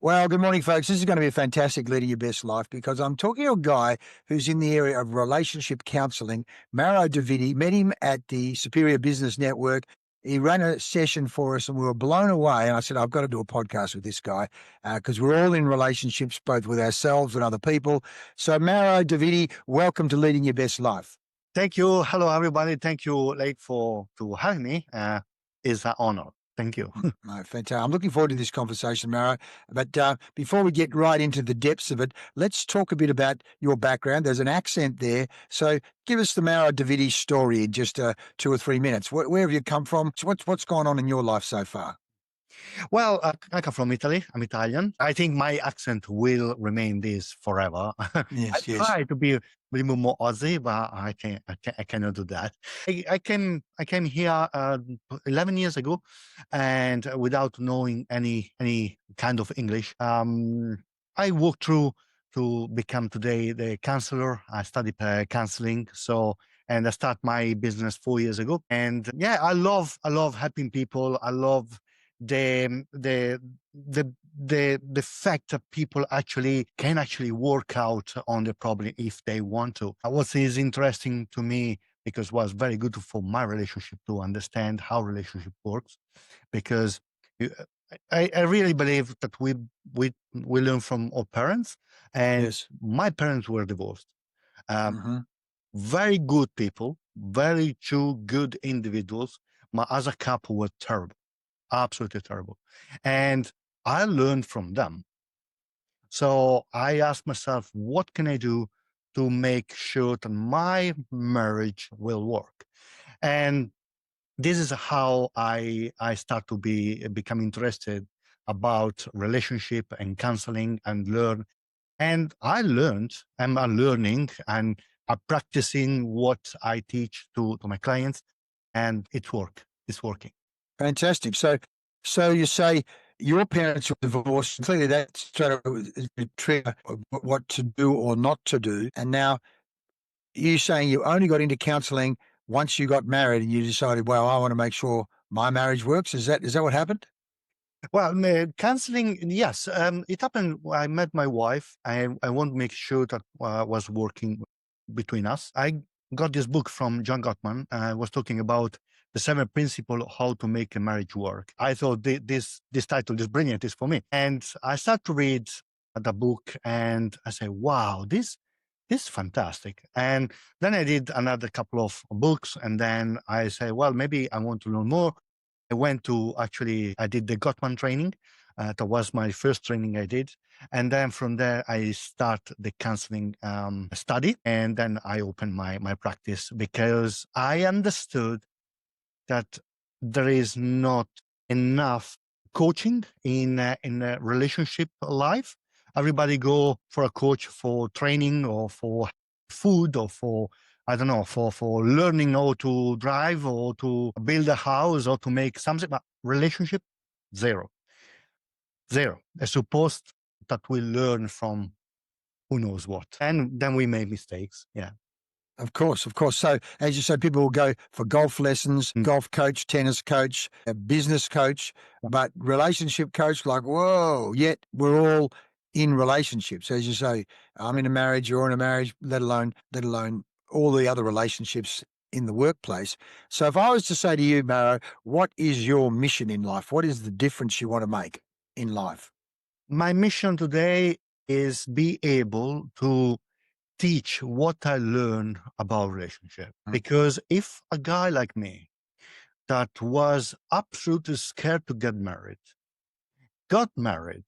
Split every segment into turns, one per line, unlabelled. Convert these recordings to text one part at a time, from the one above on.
Well, good morning, folks. This is going to be a fantastic Leading Your Best Life because I'm talking to a guy who's in the area of relationship counseling, Mauro Daviddi. Met him at the Superior Business Network. He ran a session for us and we were blown away. And I said, I've got to do a podcast with this guy because we're all in relationships, both with ourselves and other people. So, Mauro Daviddi, welcome to Leading Your Best Life.
Thank you. Hello, everybody. Thank you, Leigh, to having me. It's an honor. Thank you.
No, fantastic. I'm looking forward to this conversation, Mauro. But before we get right into the depths of it, let's talk a bit about your background. There's an accent there. So give us the Mauro Daviddi story in just 2 or 3 minutes. Where have you come from? What's gone on in your life so far?
Well, I come from Italy. I'm Italian. I think my accent will remain this forever. I
Yes, yes.
try to be a little bit more Aussie, but I cannot do that. I came here 11 years ago, and without knowing any kind of English, I walked through to become today the counselor. I studied counseling, and I start my business 4 years ago. And yeah, I love helping people. I love the fact that people can work out on the problem if they want to. What is interesting to me, because it was very good for my relationship to understand how relationship works, because I really believe that we learn from our parents, and
Yes.
my parents were divorced.
Mm-hmm.
Very good people, very two good individuals, but as a couple were terrible. Absolutely terrible. And I learned from them. So I asked myself, what can I do to make sure that my marriage will work? And this is how I start to become interested about relationship and counseling and learn. And I learned, I'm learning and I'm practicing what I teach to my clients, and it's working.
Fantastic. So you say your parents were divorced. Clearly, that's sort of a trigger of what to do or not to do. And now you're saying you only got into counselling once you got married, and you decided, well, I want to make sure my marriage works. Is that what happened?
Well, counseling, yes. It happened. I met my wife. I want to make sure that was working between us. I got this book from John Gottman. Was talking about the 7 principles of how to make a marriage work. I thought this title is brilliant. It's for me. And I start to read the book, and I say, wow, this is fantastic. And then I did another couple of books, and then I say, well, maybe I want to learn more. I did the Gottman training. That was my first training I did. And then from there, I start the counseling study. And then I opened my practice, because I understood that there is not enough coaching in a relationship life. Everybody go for a coach for training or for food or for, I don't know, for learning how to drive or to build a house or to make something, but relationship, zero. I suppose that we learn from who knows what. And then we make mistakes. Yeah.
Of course. So, as you say, people will go for golf lessons, golf coach, tennis coach, a business coach, but relationship coach, like, whoa, yet we're all in relationships. As you say, I'm in a marriage, you're in a marriage, let alone all the other relationships in the workplace. So if I was to say to you, Mauro, what is your mission in life? What is the difference you want to make in life?
My mission today is be able to teach what I learned about relationship. Because if a guy like me that was absolutely scared to get married, got married,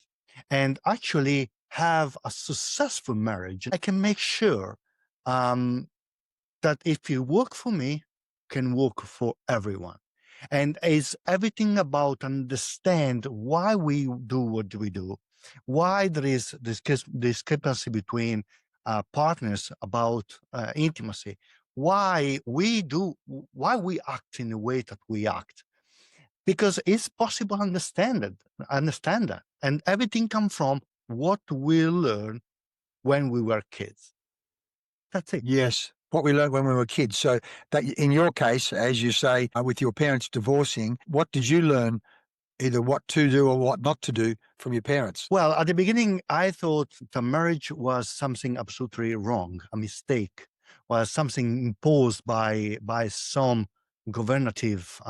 and actually have a successful marriage, I can make sure that if you work for me, can work for everyone. And it's everything about understand why we do what we do, why there is this discrepancy between partners about intimacy, why we act in the way that we act, because it's possible to understand that, and everything comes from what we learn when we were kids. That's it.
Yes, what we learned when we were kids. So that in your case, as you say, with your parents divorcing, what did you learn either what to do or what not to do from your parents.
Well, at the beginning, I thought the marriage was something absolutely wrong, a mistake, was something imposed by some governative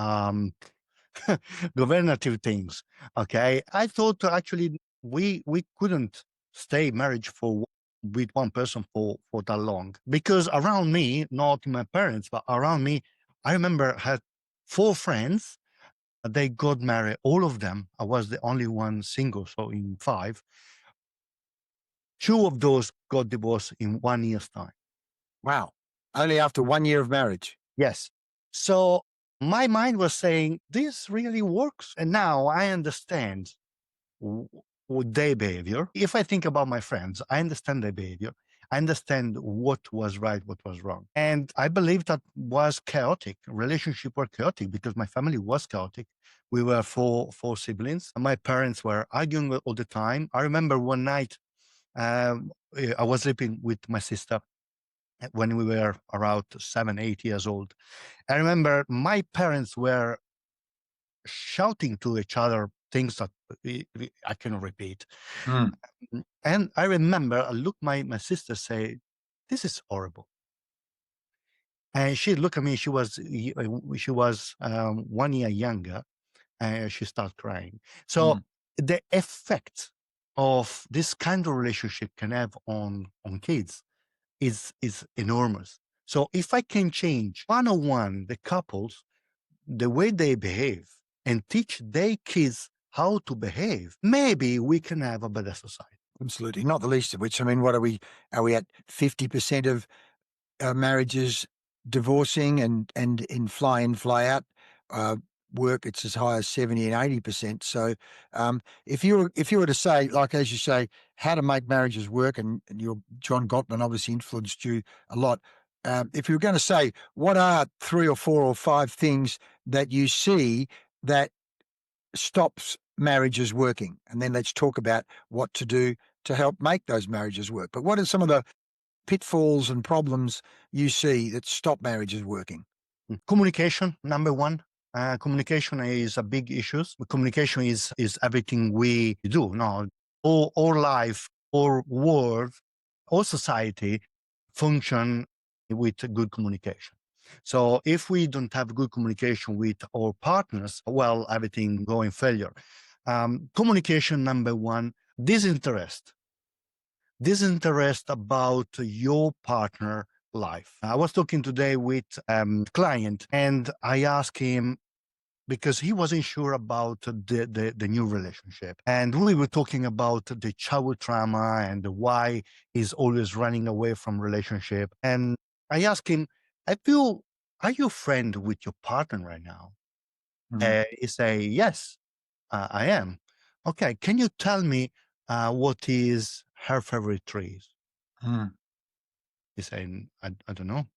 governative things. Okay, I thought actually we couldn't stay marriage for with one person for that long, because around me, not my parents, but around me, I remember I had four friends. They got married, all of them. I was the only one single, so in five, two of those got divorced in 1 year's time.
Wow. Only after 1 year of marriage.
Yes. So my mind was saying, this really works. And now I understand their behavior. If I think about my friends, I understand their behavior. I understand what was right, what was wrong. And I believe that was chaotic. Relationship were chaotic because my family was chaotic. We were four siblings. My parents were arguing all the time. I remember one night, I was sleeping with my sister when we were around 7, 8 years old. I remember my parents were shouting to each other things that I cannot repeat.
Mm.
And I remember I looked my sister say, "This is horrible." And she looked at me. She was 1 year younger, and she started crying. So
Mm.
the effect of this kind of relationship can have on kids is enormous. So if I can change one-on-one the couples, the way they behave, and teach their kids how to behave, maybe we can have a better society.
Absolutely. Not the least of which, I mean, what are we? Are we at 50% of marriages divorcing, and in fly in, fly out work, it's as high as 70 and 80%. So if you were to say, like as you say, how to make marriages work, and your John Gottman obviously influenced you a lot. If you were going to say, what are 3 or 4 or 5 things that you see that stops marriages working? And then let's talk about what to do to help make those marriages work. But what are some of the pitfalls and problems you see that stop marriages working?
Communication, number one. Communication is a big issue. Communication is everything we do. No, all life, all world, all society function with good communication. So if we don't have good communication with our partners, well, everything go in failure. Communication, number one. Disinterest. Disinterest about your partner life. I was talking today with a client, and I asked him, because he wasn't sure about the new relationship. And we were talking about the childhood trauma and why he's always running away from relationship. And I asked him, are you friend with your partner right now?
Mm.
He say, yes, I am. Okay, can you tell me what is her favorite trees?
Mm.
He's saying, I don't know.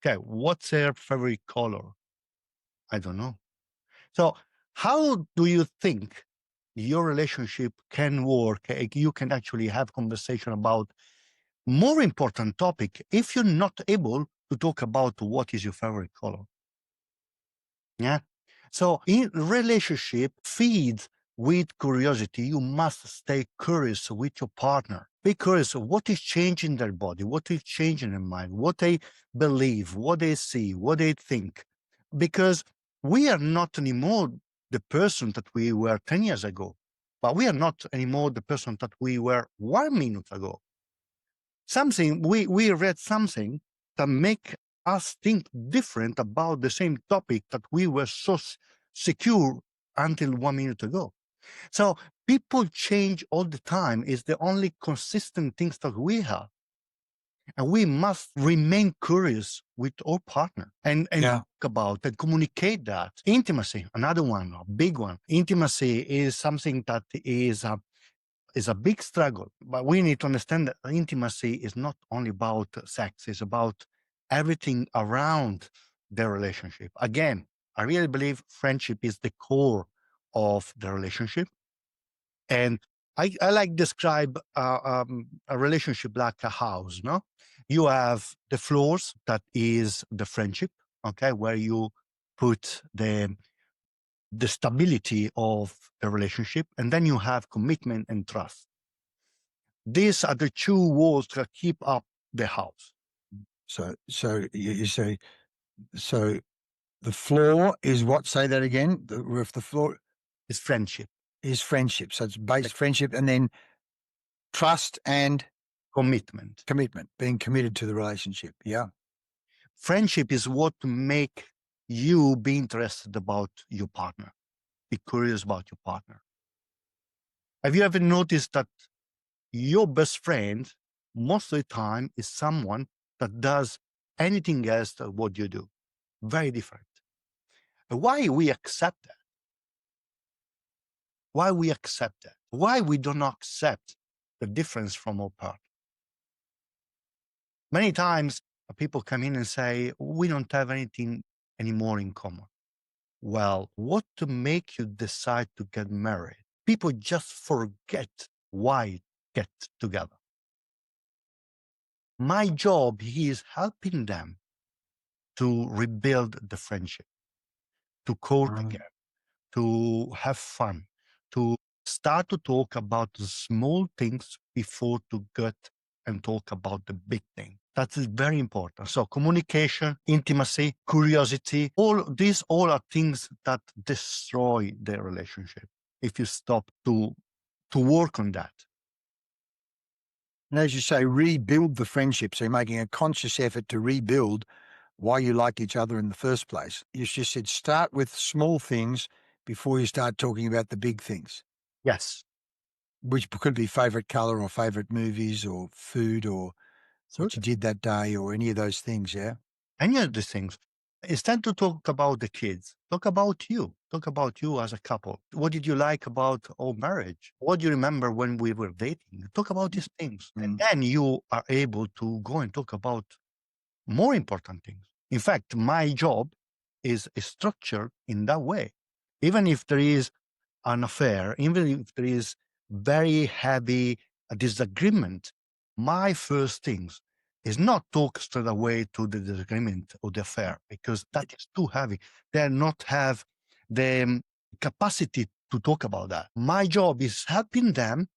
Okay, what's her favorite color? I don't know. So how do you think your relationship can work? You can actually have conversation about more important topic if you're not able to talk about what is your favorite color. Yeah. So in relationship feeds with curiosity. You must stay curious with your partner. Be curious of what is changing their body, what is changing their mind, what they believe, what they see, what they think. Because we are not anymore the person that we were 10 years ago, but we are not anymore the person that we were 1 minute ago. We read something that make us think different about the same topic that we were so secure until 1 minute ago. So people change all the time is the only consistent things that we have. And we must remain curious with our partner and
Yeah.
talk about and communicate that. Intimacy, another one, a big one. Intimacy is something that is a big struggle, but we need to understand that intimacy is not only about sex, it's about everything around the relationship. Again, I really believe friendship is the core of the relationship. And I like describe a relationship like a house, no? You have the floors, that is the friendship, okay, where you put the stability of a relationship, and then you have commitment and trust. These are the two walls that keep up the house.
So you say, so the floor is what? Say that again. The roof, the floor
It's friendship,
is friendship. So it's based friendship, and then trust and
commitment.
commitment, being committed to the relationship. Yeah.
Friendship is what make you be interested about your partner, be curious about your partner. Have you ever noticed that your best friend most of the time is someone that does anything else than what you do? Very different. Why we accept that? Why we accept that? Why we don't accept the difference from our partner? Many times people come in and say, we don't have anything anymore in common. Well, what to make you decide to get married? People just forget why get together. My job is helping them to rebuild the friendship, to court again, to have fun, to start to talk about the small things before to get and talk about the big thing. That is very important. So communication, intimacy, curiosity, all are things that destroy the relationship if you stop to work on that.
And as you say, rebuild the friendship. So you're making a conscious effort to rebuild why you like each other in the first place. You just said start with small things before you start talking about the big things,
Yes.
which could be favorite color or favorite movies or food or what you did that day or any of those things. Yeah.
Any of these things. Instead to talk about the kids, talk about you. Talk about you as a couple. What did you like about our marriage? What do you remember when we were dating? Talk about these things. And then you are able to go and talk about more important things. In fact, my job is structured in that way. Even if there is an affair, even if there is very heavy disagreement, my first things is not talk straight away to the disagreement or the affair, because that is too heavy. They not have the capacity to talk about that. My job is helping them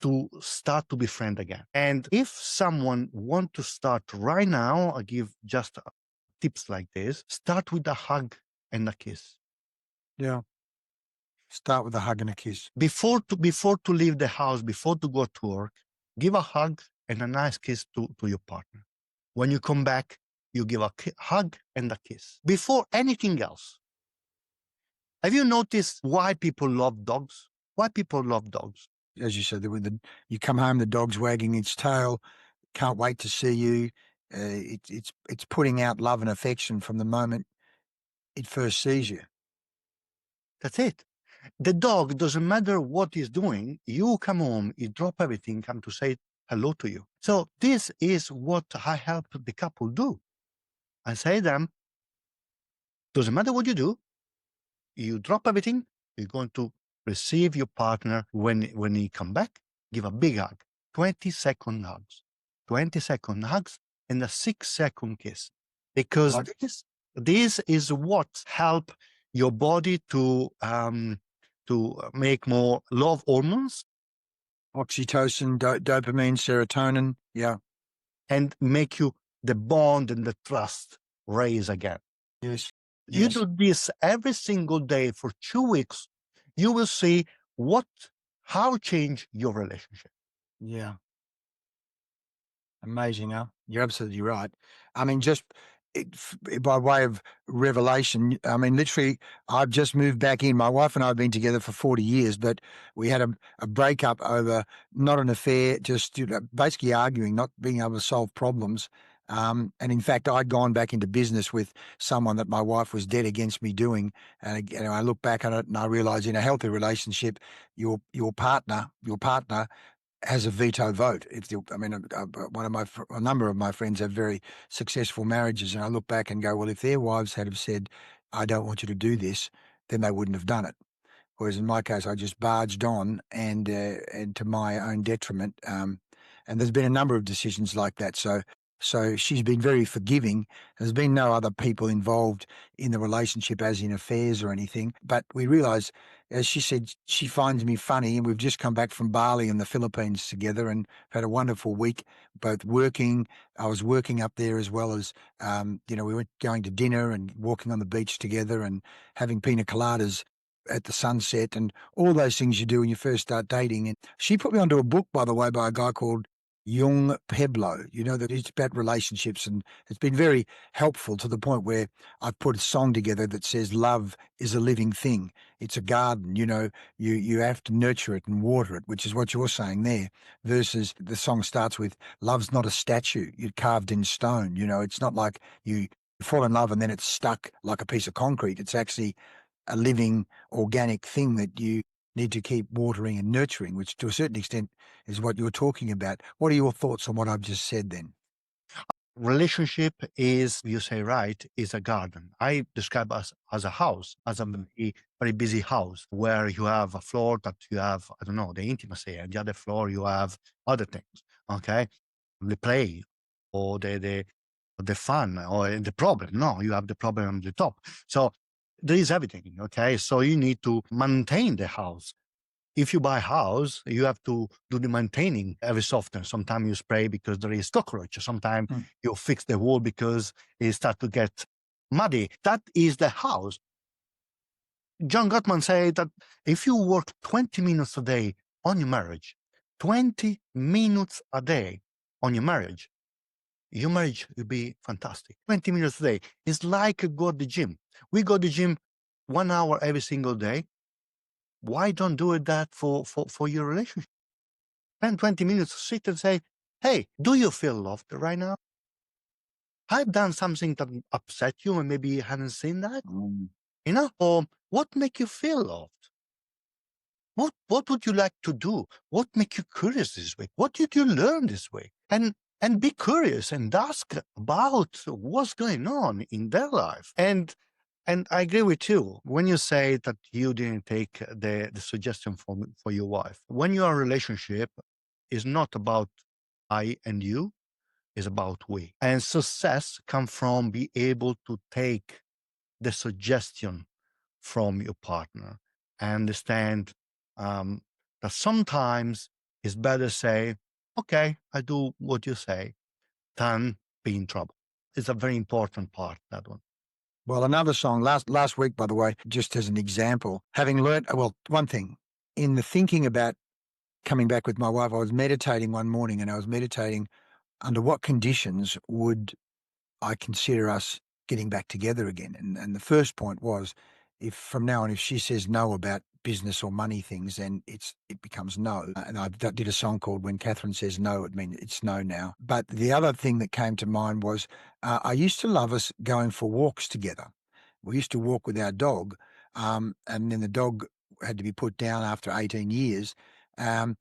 to start to be friends again. And if someone want to start right now, I give just tips like this. Start with a hug and a kiss.
Yeah. Start with a hug and a kiss.
Before to leave the house, before to go to work, give a hug and a nice kiss to your partner. When you come back, you give a hug and a kiss. Before anything else. Have you noticed why people love dogs? Why people love dogs?
As you said, you come home, the dog's wagging its tail, can't wait to see you. It's putting out love and affection from the moment it first sees you.
That's it. The dog, doesn't matter what he's doing, you come home, you drop everything, come to say hello to you. So this is what I help the couple do. I say them, doesn't matter what you do, you drop everything, you're going to receive your partner when he come back, give a big hug, 20-second hugs, 20-second hugs and a 6-second kiss. Because this is what help your body to make more love hormones.
Oxytocin, dopamine, serotonin. Yeah.
And make you the bond and the trust raise again.
Yes.
You do this every single day for 2 weeks, you will see how change your relationship.
Yeah. Amazing, huh? You're absolutely right. I mean, just by way of revelation, I mean, literally, I've just moved back in. My wife and I have been together for 40 years, but we had a breakup over not an affair, just basically arguing, not being able to solve problems. And in fact, I'd gone back into business with someone that my wife was dead against me doing. And again, I look back on it and I realize in a healthy relationship, your partner has a veto vote. A number of my friends have very successful marriages, and I look back and go, well, if their wives had have said, "I don't want you to do this," then they wouldn't have done it. Whereas in my case, I just barged on and to my own detriment. And there's been a number of decisions like that. So So she's been very forgiving. There's been no other people involved in the relationship, as in affairs or anything. But we realise, as she said, she finds me funny, and we've just come back from Bali and the Philippines together and had a wonderful week, both working. I was working up there as well as, we went going to dinner and walking on the beach together and having pina coladas at the sunset and all those things you do when you first start dating. And she put me onto a book, by the way, by a guy called Jung Peblo, that it's about relationships, and it's been very helpful to the point where I've put a song together that says love is a living thing. It's a garden, you have to nurture it and water it, which is what you're saying there, versus the song starts with love's not a statue you carved in stone. It's not like you fall in love and then it's stuck like a piece of concrete. It's actually a living organic thing that you need to keep watering and nurturing, which to a certain extent is what you're talking about. What are your thoughts on what I've just said then?
Relationship is, you say right, is a garden. I describe us as a house, as a very, very busy house where you have a floor that you have, I don't know, the intimacy, and the other floor you have other things. Okay, the play or the fun or the problem. No, you have the problem on the top. So there is everything. Okay, so you need to maintain the house. If you buy a house, you have to do the maintaining every so often. Sometimes you spray because there is cockroach. Sometimes you fix the wall because it starts to get muddy. That is the house. John Gottman said that if you work 20 minutes a day on your marriage, 20 minutes a day on your marriage will be fantastic. 20 minutes a day. It's like go to the gym. We go to the gym 1 hour every single day. Why don't do it that for your relationship? Spend 20 minutes to sit and say, hey, do you feel loved right now? I've done something that upset you and maybe you hadn't seen that. Or what make you feel loved? What would you like to do? What make you curious this week? What did you learn this week? And be curious and ask about what's going on in their life. And I agree with you when you say that you didn't take the suggestion for your wife. When you are in a relationship, it's not about I and you, it's about we. And success comes from being able to take the suggestion from your partner and understand that sometimes it's better say, okay, I do what you say, than be in trouble. It's a very important part, that one.
Well, another song last week, by the way, just as an example, having learnt, one thing, in the thinking about coming back with my wife, I was meditating one morning, and I was meditating under what conditions would I consider us getting back together again. And the first point was, if from now on, if she says no about business or money things, then it becomes no. And I did a song called When Catherine Says No, it means it's no now. But the other thing that came to mind was I used to love us going for walks together. We used to walk with our dog, and then the dog had to be put down after 18 years. And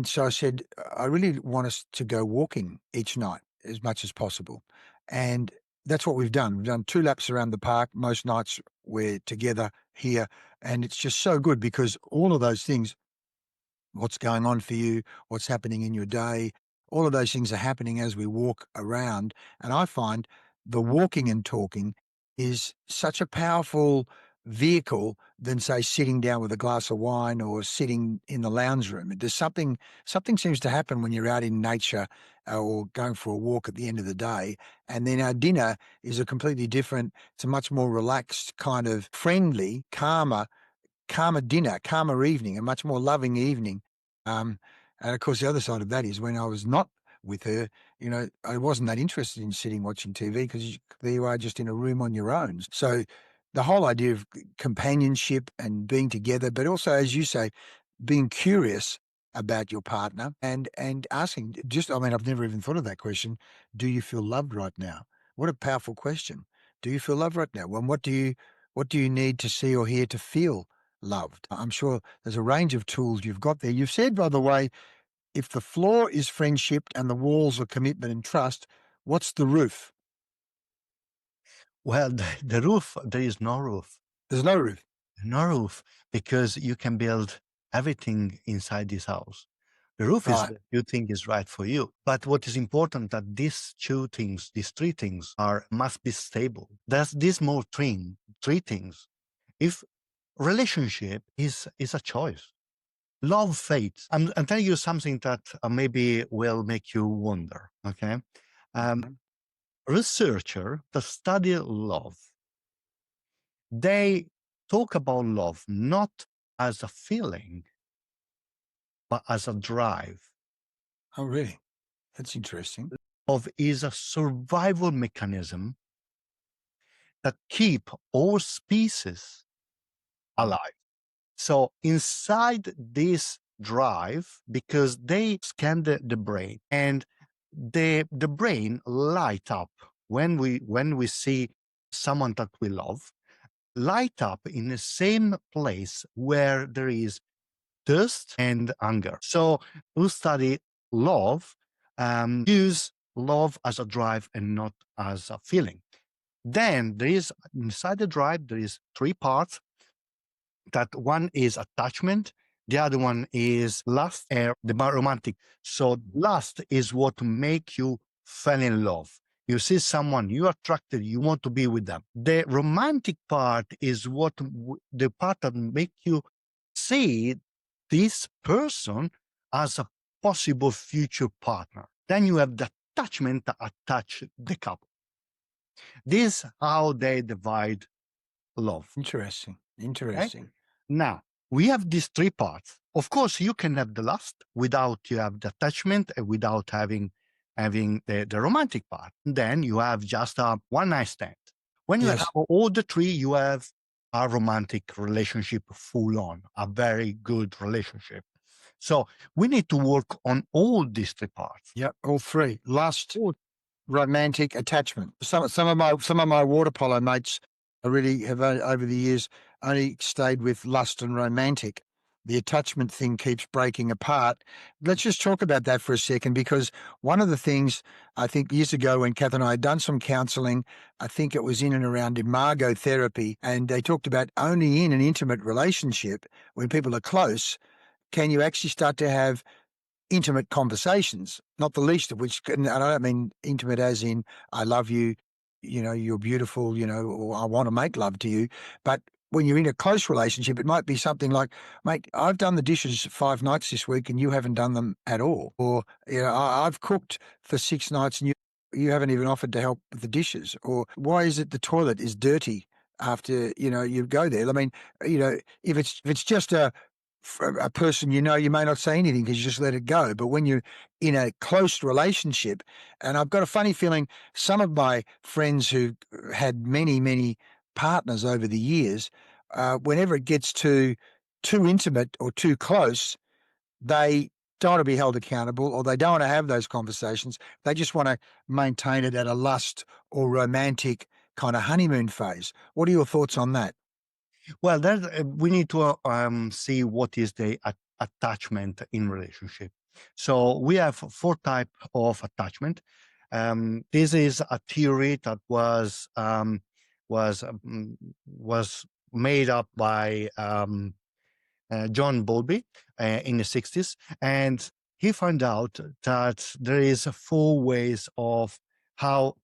so I said, I really want us to go walking each night as much as possible. And that's what we've done. We've done 2 laps around the park. Most nights we're together here. And it's just so good because all of those things, what's going on for you, what's happening in your day, all of those things are happening as we walk around. And I find the walking and talking is such a powerful vehicle than, say, sitting down with a glass of wine or sitting in the lounge room. There's something seems to happen when you're out in nature or going for a walk at the end of the day. And then our dinner is a completely different, it's a much more relaxed, kind of friendly, calmer dinner, calmer evening, a much more loving evening. And of course, the other side of that is when I was not with her, I wasn't that interested in sitting watching TV because there you are just in a room on your own. So the whole idea of companionship and being together, but also, as you say, being curious about your partner and asking, I've never even thought of that question. Do you feel loved right now? What a powerful question. Do you feel loved right now? Well, what do you need to see or hear to feel loved? I'm sure there's a range of tools you've got there. You've said, by the way, if the floor is friendship and the walls are commitment and trust, what's the roof?
Well, the roof, there is no roof.
There's no roof.
No roof, because you can build everything inside this house. The roof is
Right.
what you think is right for you. But what is important that these two things, these three things must be stable. There's these more three things. If relationship is a choice, love fades. I'm telling you something that maybe will make you wonder. Okay.
Mhm.
Researcher that study love, they talk about love not as a feeling, but as a drive.
Oh, really? That's interesting.
Love is a survival mechanism that keep all species alive. So inside this drive, because they scan the brain, and the brain light up when we see someone that we love, light up in the same place where there is thirst and hunger. So who study love use love as a drive and not as a feeling. Then there is inside the drive, there is three parts. That one is attachment, the other one is lust, and the romantic. So lust is what make you fall in love. You see someone, you're attracted, you want to be with them. The romantic part is the part that make you see this person as a possible future partner. Then you have the attachment that attach the couple. This is how they divide love.
Interesting.
Okay?
Interesting.
Now, we have these three parts. Of course, you can have the lust without you have the attachment and without having the romantic part. Then you have just a one night stand. When you
Yes.
have all the three, you have a romantic relationship full on, a very good relationship. So we need to work on all these three parts.
Yep. All three: lust, romantic, attachment. Some of my water polo mates really have over the years only stayed with lust and romantic. The attachment thing keeps breaking apart. Let's just talk about that for a second, because one of the things I think years ago when Kath and I had done some counselling, I think it was in and around imago therapy, and they talked about only in an intimate relationship, when people are close, can you actually start to have intimate conversations, not the least of which, and I don't mean intimate as in I love you, you're beautiful, or I want to make love to you, but when you're in a close relationship, it might be something like, mate, I've done the dishes 5 nights this week and you haven't done them at all. Or, I've cooked for 6 nights and you haven't even offered to help with the dishes. Or why is it the toilet is dirty after, you go there? I mean, if it's just for a person, you may not say anything because you just let it go. But when you're in a close relationship, and I've got a funny feeling some of my friends who had many, many partners over the years, whenever it gets too intimate or too close, they don't want to be held accountable, or they don't want to have those conversations. They just want to maintain it at a lust or romantic kind of honeymoon phase. What are your thoughts on that?
Well, we need to see what is the attachment in relationship. So we have 4 types of attachment. This is a theory that was made up by John Bowlby in the 60s, and he found out that there is 4 ways of how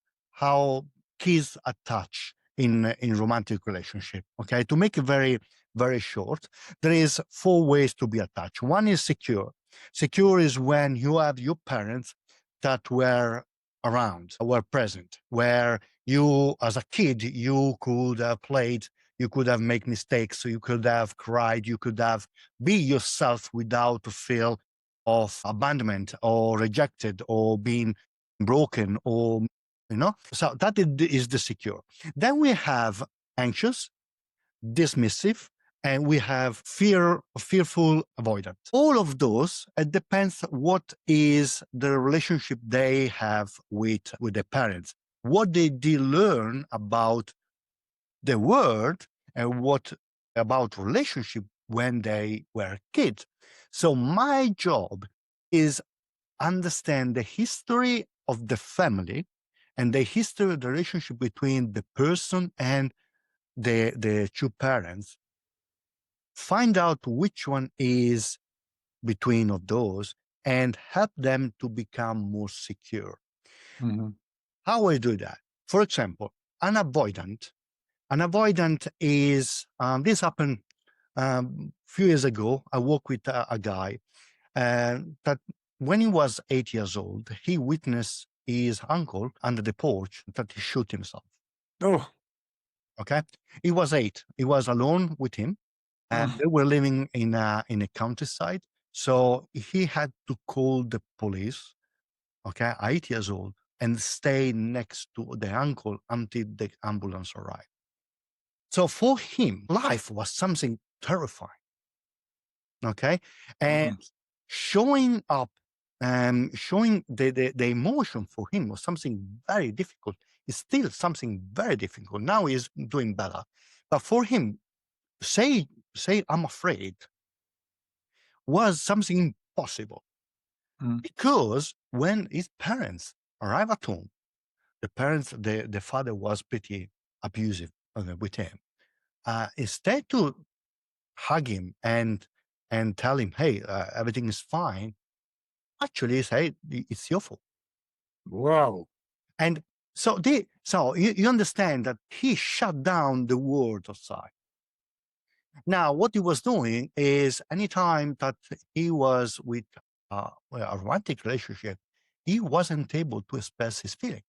kids attach in romantic relationship. Okay, to make it very very short, there is 4 ways to be attached. One is secure. Secure is when you have your parents that were around, were present, where you as a kid you could have played, you could have made mistakes, so you could have cried, you could have be yourself without feel of abandonment or rejected or being broken, or so that is the secure. Then we have anxious, dismissive, and we have fearful, avoidant. All of those, it depends what is the relationship they have with their parents, what they did learn about the world, and what about relationship when they were kids. So my job is understand the history of the family and the history of the relationship between the person and the two parents, find out which one is between of those, and help them to become more secure.
Mhm.
How I do that? For example, an avoidant. An avoidant is, this happened a few years ago. I worked with a guy that when he was 8 years old, he witnessed his uncle under the porch that he shoot himself.
Oh.
Okay. He was 8. He was alone with him, and
Mm.
they were living in a countryside. So he had to call the police, okay, 8 years old, and stay next to the uncle until the ambulance arrived. So for him, life was something terrifying. Okay. And
Mhm.
showing up and showing the emotion for him was something very difficult. It's still something very difficult. Now he's doing better. But for him, say, say I'm afraid was something impossible.
Mm.
Because when his parents arrive at home, the father was pretty abusive with him. Instead to hug him and tell him, "Hey, everything is fine," actually say it's your fault.
Wow.
And so you understand that he shut down the world outside. Now, what he was doing is anytime that he was with a romantic relationship, he wasn't able to express his feeling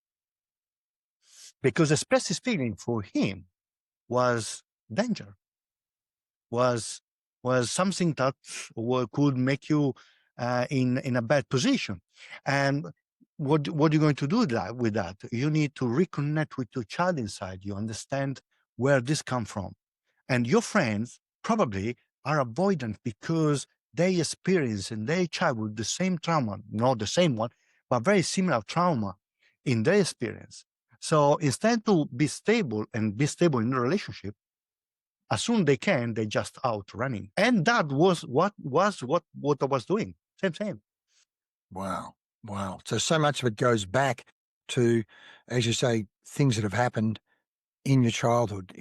because express his feeling for him was danger, was something that could make you in a bad position. And what are you going to do with that? You need to reconnect with your child inside. You understand where this come from, and your friends probably are avoidant because they experience in their childhood the same trauma, not the same one, but very similar trauma in their experience. So instead to be stable and be stable in the relationship, as soon they can, they just out running. And that was what I was doing. Same.
Wow. Wow. So much of it goes back to, as you say, things that have happened in your childhood.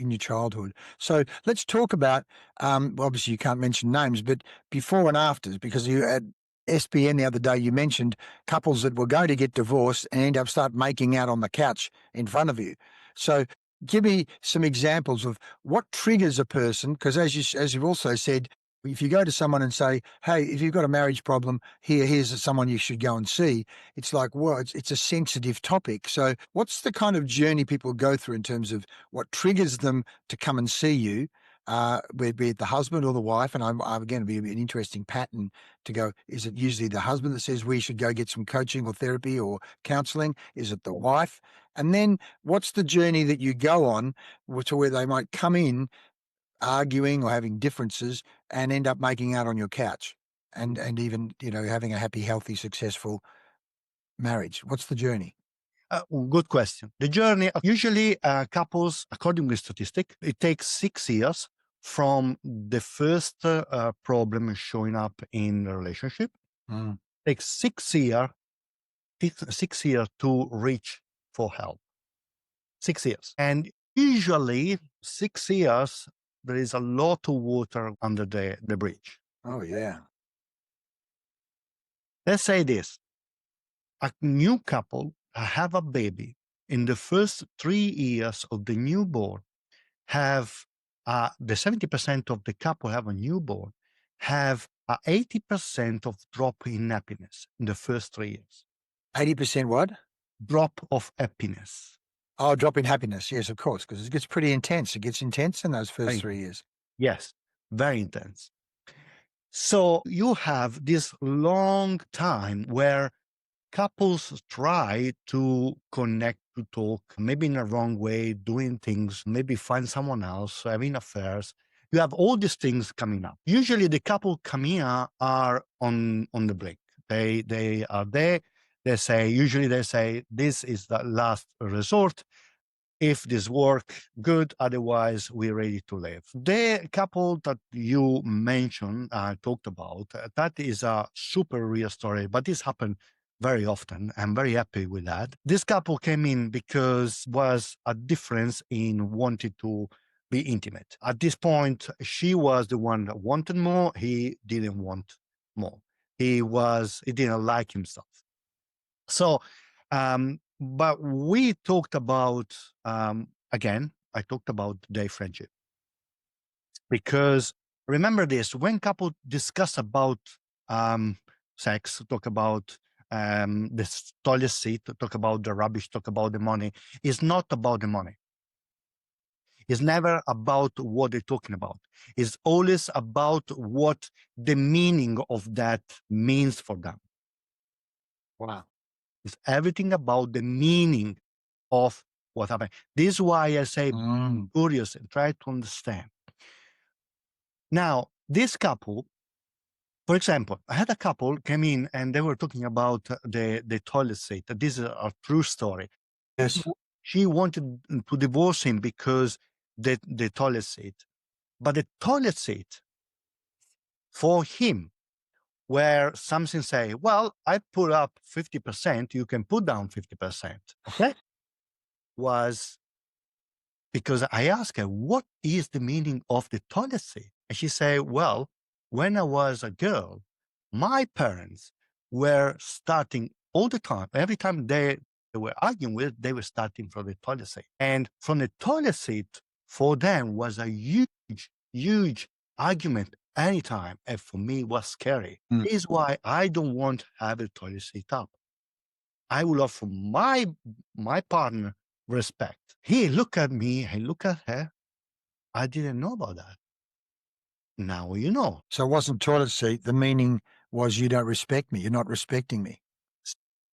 So let's talk about, well, obviously you can't mention names, but before and afters, because you at SBN the other day, you mentioned couples that were going to get divorced and end up start making out on the couch in front of you. So give me some examples of what triggers a person, because as you've also said, if you go to someone and say, "Hey, if you've got a marriage problem, here's someone you should go and see," it's like, well, it's a sensitive topic. So what's the kind of journey people go through in terms of what triggers them to come and see you, be it the husband or the wife? And I'm again, it'd be an interesting pattern to go, is it usually the husband that says we should go get some coaching or therapy or counseling? Is it the wife? And then what's the journey that you go on to where they might come in arguing or having differences and end up making out on your couch and even, having a happy, healthy, successful marriage? What's the journey?
Good question. The journey, usually couples, according to statistic, it takes 6 years from the first problem showing up in the relationship.
Mm.
Takes 6 years, 6 years to reach for help. 6 years. And usually 6 years, there is a lot of water under the bridge.
Oh, yeah.
Let's say this, a new couple have a baby in the first 3 years of the newborn have the 70% of the couple have a newborn have a 80% of drop in happiness in the first 3 years.
80% what?
Drop of happiness.
Oh, drop in happiness. Yes, of course, because it gets pretty intense. It gets intense in those first
Very
3
intense.
years.
Yes, very intense. So you have this long time where couples try to connect, to talk, maybe in a wrong way, doing things, maybe find someone else, having affairs. You have all these things coming up. Usually the couple coming here are on the brink. They are there. They say, this is the last resort. If this work, good. Otherwise, we're ready to live. The couple that you mentioned, talked about, that is a super real story, but this happened very often. I'm very happy with that. This couple came in because was a difference in wanting to be intimate. At this point, she was the one that wanted more. He didn't want more. He didn't like himself. So, but we talked about, again, I talked about their friendship, because remember this, when couple discuss about sex, talk about the toilet seat, talk about the rubbish, talk about the money, it's not about the money. It's never about what they're talking about. It's always about what the meaning of that means for them.
Wow.
It's everything about the meaning of what happened. This is why I say be curious and try to understand. Now, this couple, for example, I had a couple came in and they were talking about the toilet seat. This is a true story.
Yes.
She wanted to divorce him because the toilet seat. But the toilet seat for him, where something say, well, I put up 50%, you can put down 50%. Okay. Was because I asked her, what is the meaning of the toilet seat? And she said, well, when I was a girl, my parents were starting all the time. Every time they were arguing with, they were starting from the toilet seat. And from the toilet seat for them was a huge argument anytime. And for me, it was scary. This is why I don't want to have a toilet seat up. I will offer my partner respect. He look at me, I look at her. I didn't know about that. Now you know.
So it wasn't toilet seat. The meaning was you don't respect me. You're not respecting me.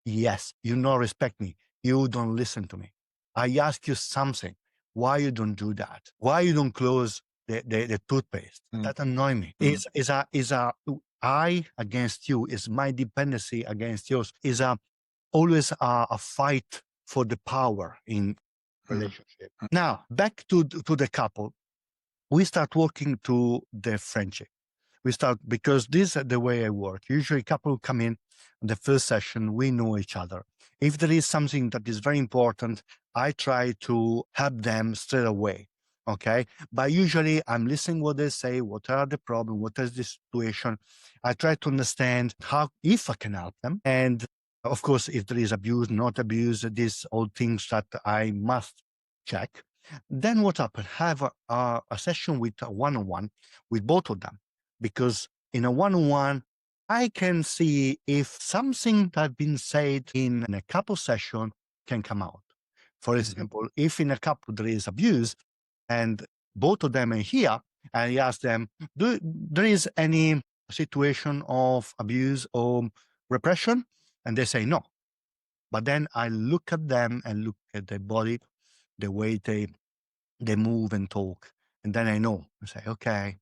Yes, you don't respect me. You don't listen to me. I ask you something. Why you don't do that? Why you don't close the toothpaste? That annoy me. Is a I against you. Is my dependency against yours. Is always a fight for the power in relationship. Now, back to the couple, we start working to the friendship. We start, because this is the way I work. Usually couple come in the first session, we know each other. If there is something that is very important, I try to help them straight away. Okay. But usually I'm listening what they say, what are the problems, what is the situation. I try to understand if I can help them. And of course, if there is abuse, not abuse, these all things that I must check. Then what happens? Have a session with a one-on-one with both of them, because in a one-on-one, I can see if something that has been said in a couple session can come out. For example, if in a couple there is abuse and both of them are here, I ask them, there is any situation of abuse or repression? And they say no. But then I look at them and look at their body, the way they move and talk. And then I know, I say, okay,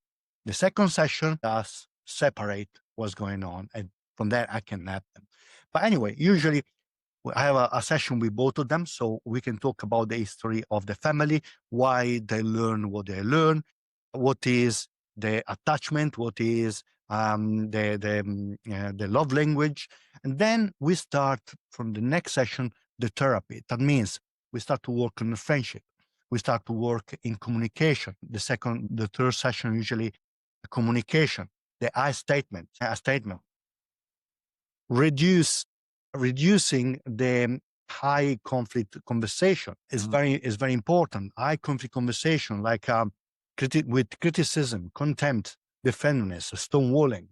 the second session does separate what's going on. And from there, I can help them. But anyway, usually I have a session with both of them, so we can talk about the history of the family, why they learn what they learn, what is the attachment, what is the love language. And then we start from the next session, the therapy. That means we start to work on the friendship. We start to work in communication. The third session, usually communication, the I statement, a statement. Reducing the high conflict conversation is very important. High conflict conversation, like with criticism, contempt, defensiveness, stonewalling.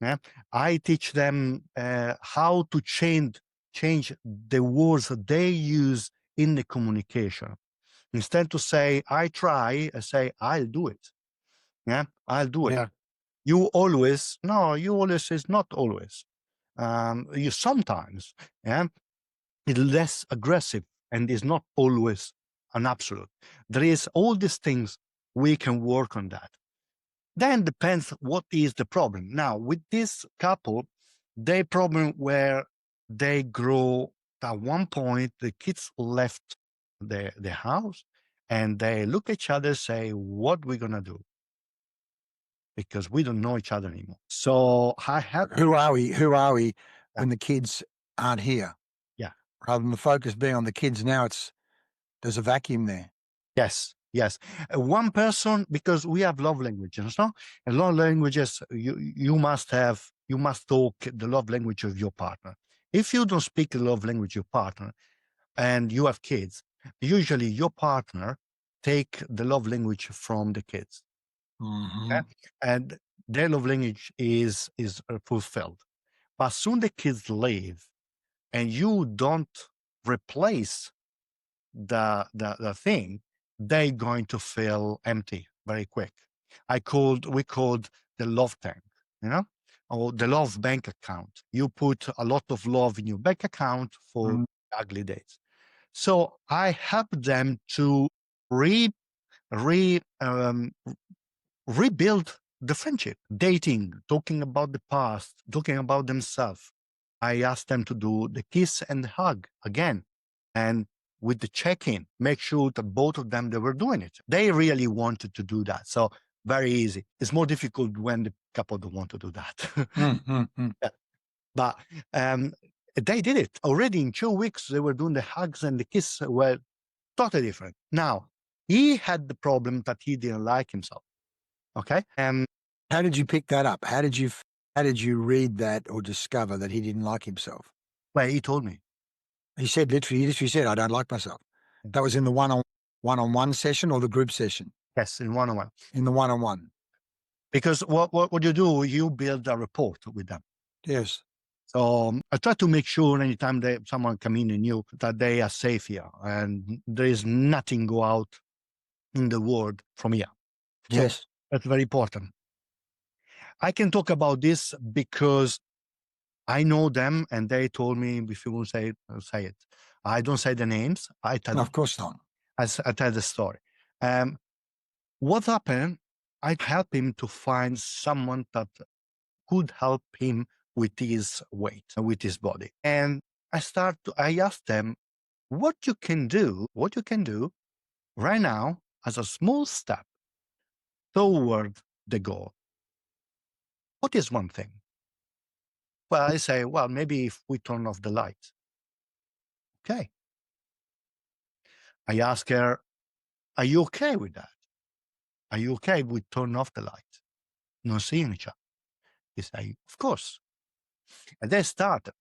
Yeah? I teach them how to change the words that they use in the communication. Instead to say, I try, I say, I'll do it. Yeah, I'll do it.
Yeah.
You always is not always. You sometimes, yeah, it's less aggressive and is not always an absolute. There is all these things, we can work on that. Then depends what is the problem. Now, with this couple, their problem where they grow, at one point, the kids left the house and they look at each other, say, what we're going to do? Because we don't know each other anymore. So I have.
Who are we when the kids aren't here?
Yeah.
Rather than the focus being on the kids now, there's a vacuum there.
Yes. One person, because we have love languages, no? And love languages, you must have you must talk the love language of your partner. If you don't speak the love language of your partner and you have kids, usually your partner take the love language from the kids.
Mhm.
And their love language is fulfilled. But soon the kids leave and you don't replace the thing, they're going to feel empty very quick. We called the love tank, or the love bank account. You put a lot of love in your bank account for ugly days. So I help them to re re rebuild the friendship, dating, talking about the past, talking about themselves. I asked them to do the kiss and hug again. And with the check-in, make sure that both of them, they were doing it. They really wanted to do that. So very easy. It's more difficult when the couple don't want to do that. Yeah. But they did it already in 2 weeks. They were doing the hugs and the kiss were totally different. Now, he had the problem that he didn't like himself. Okay.
How did you pick that up? How did you read that or discover that he didn't like himself?
Well, he told me.
He literally said, I don't like myself. That was in the one-on-one session or the group session?
Yes, in one-on-one.
In the one-on-one.
Because what you do, you build a rapport with them.
Yes.
So I try to make sure anytime someone come in and you that they are safe here and there is nothing go out in the world from here.
Yes.
So that's very important. I can talk about this because I know them and they told me, if you won't say it. I don't say the names.
No, of course not.
I tell the story. What happened? I help him to find someone that could help him with his weight, with his body. And I asked them what you can do right now as a small step toward the goal. What is one thing? Well, I say, well, maybe if we turn off the light. Okay. I ask her, are you okay with that? Are you okay with turn off the light? No seeing each other. He say, of course. And they started.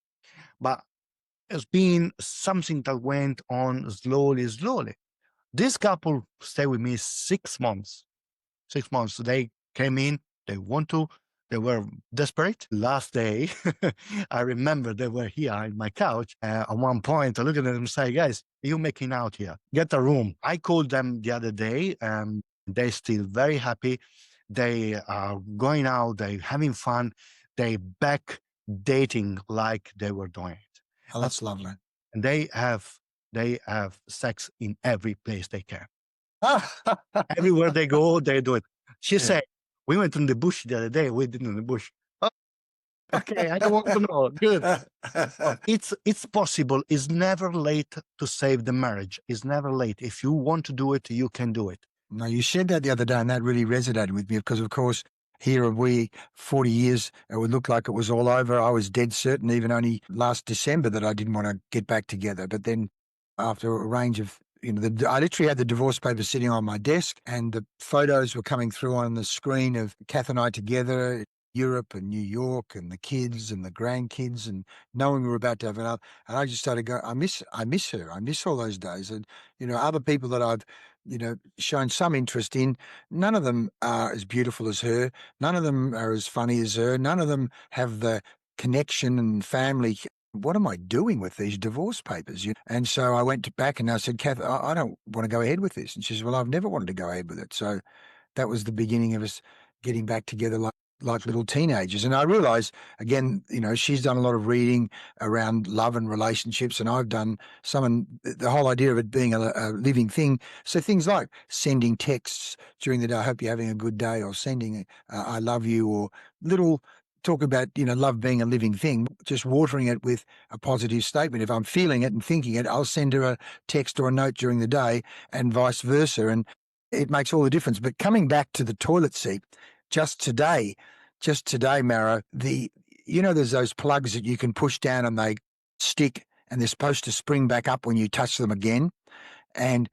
But it's been something that went on slowly. This couple stayed with me 6 months. 6 months. They came in, they were desperate. Last day, I remember they were here in my couch. At one point, I look at them and say, guys, you making out here? Get a room. I called them the other day and they're still very happy. They are going out, they're having fun. They back dating like they were doing it.
Oh, that's lovely.
And they have sex in every place they can. Everywhere they go, they do it. She said, we went in the bush the other day. We didn't in the bush. Oh, okay, I don't want to know. Good. It's possible. It's never late to save the marriage. It's never late. If you want to do it, you can do it.
No, you said that the other day, and that really resonated with me because, of course, here are we, 40 years, it would look like it was all over. I was dead certain, even only last December, that I didn't want to get back together. But then after a range of, I literally had the divorce papers sitting on my desk and the photos were coming through on the screen of Kath and I together, Europe and New York and the kids and the grandkids, and knowing we were about to have another. And I just started going, I miss her. I miss all those days. And, other people that I've, shown some interest in, none of them are as beautiful as her. None of them are as funny as her. None of them have the connection and family. What am I doing with these divorce papers? And so I went back and I said, Kath, I don't want to go ahead with this. And she says, well, I've never wanted to go ahead with it. So that was the beginning of us getting back together like little teenagers. And I realized, again, she's done a lot of reading around love and relationships, and I've done the whole idea of it being a living thing. So things like sending texts during the day, I hope you're having a good day, or sending I love you, or little talk about, love being a living thing, just watering it with a positive statement. If I'm feeling it and thinking it, I'll send her a text or a note during the day, and vice versa. And it makes all the difference. But coming back to the toilet seat, just today, Mauro, there's those plugs that you can push down and they stick and they're supposed to spring back up when you touch them again. And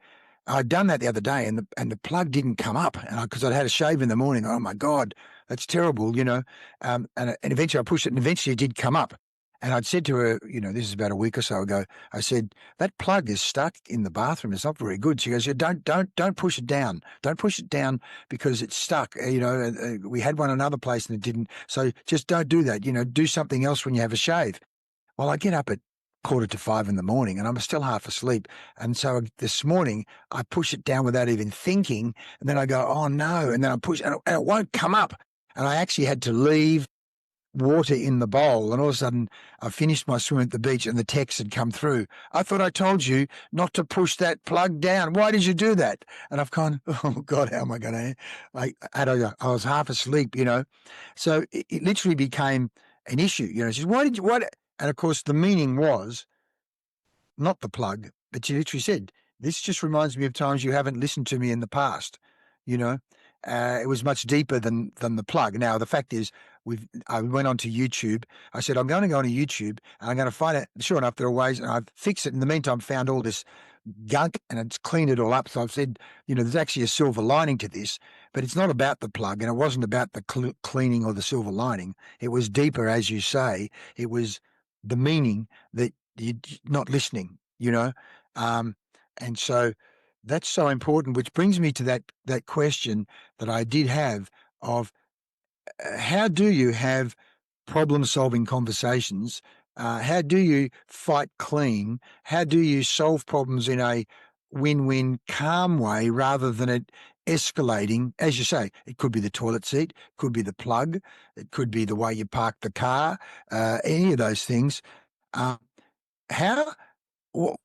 I'd done that the other day and the plug didn't come up, and because I'd had a shave in the morning. Oh my God, That's terrible, and eventually I pushed it, and eventually it did come up. And I'd said to her, this is about a week or so ago, I said, that plug is stuck in the bathroom. It's not very good. She goes, yeah, don't push it down. Don't push it down because it's stuck. We had one another place and it didn't. So just don't do that. Do something else when you have a shave. Well, I get up at 4:45 in the morning and I'm still half asleep. And so this morning I push it down without even thinking. And then I go, oh no. And then I push and it won't come up. And I actually had to leave water in the bowl, and all of a sudden I finished my swim at the beach and the text had come through. I thought I told you not to push that plug down. Why did you do that? And I've gone, oh God, how am I going to? I was half asleep, So it literally became an issue. She says, why? And of course the meaning was not the plug, but she literally said, this just reminds me of times you haven't listened to me in the past. It was much deeper than the plug. Now, the fact is, I went onto YouTube. I said, I'm going to go onto YouTube and I'm going to find out. Sure enough, there are ways, and I've fixed it. In the meantime, found all this gunk and it's cleaned it all up. So I've said, there's actually a silver lining to this, but it's not about the plug, and it wasn't about the cleaning or the silver lining. It was deeper, as you say. It was the meaning that you're not listening, and so that's so important, which brings me to that question that I did have of how do you have problem-solving conversations? How do you fight clean? How do you solve problems in a win-win, calm way rather than it escalating? As you say, it could be the toilet seat, could be the plug, it could be the way you park the car, any of those things. What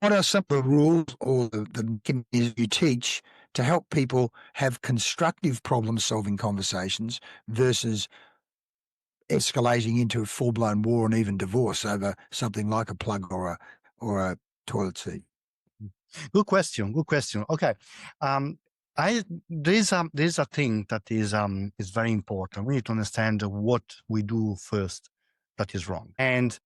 are some of the rules or the mechanisms you teach to help people have constructive problem-solving conversations versus escalating into a full-blown war and even divorce over something like a plug or a toilet seat?
Good question. Okay. There's a thing that is very important. We need to understand what we do first that is wrong. And